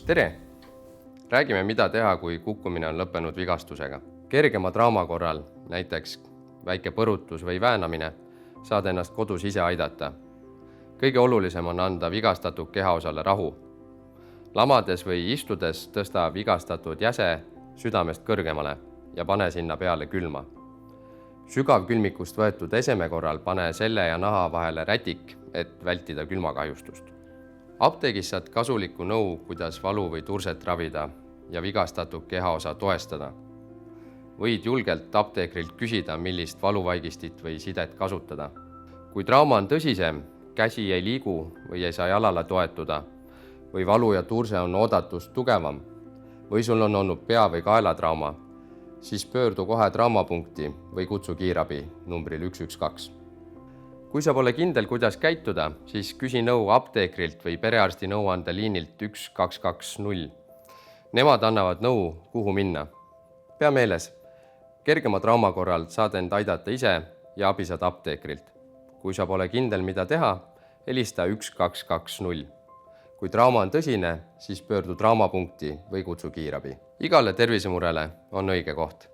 Tere! Räägime, mida teha, kui kukkumine on lõppenud vigastusega. Kergema trauma korral, näiteks väike põrutus või väänamine, saad ennast kodus ise aidata. Kõige olulisem on anda vigastatud kehaosale rahu. Lamades või istudes tõsta vigastatud jäse südamest kõrgemale ja pane sinna peale külma. Sügavkülmikust võetud eseme korral pane selle ja naha vahele rätik, et vältida külmakahjustust. Apteegis saad kasulikku nõu, kuidas valu või turset ravida ja vigastatud kehaosa toestada. Võid julgelt apteekrilt küsida, millist valuvaigistit või sidet kasutada. Kui trauma on tõsisem, käsi ei liigu või ei saa jalale toetuda, või valu ja turse on oodatust tugevam, või sul on olnud pea- või kaelatrauma, siis pöördu kohe traumapunkti või kutsu kiirabi numbril 112. Kui sa pole kindel, kuidas käituda, siis küsi nõu apteekrilt või perearsti nõuandeliinilt 1220. Nemad annavad nõu, kuhu minna. Pea meeles, kergema trauma korral saad end aidata ise ja abi saad apteekrilt. Kui sa pole kindel, mida teha, helista 1220. Kui trauma on tõsine, siis pöördu traumapunkti või kutsu kiirabi. Igale tervisemurele on õige koht.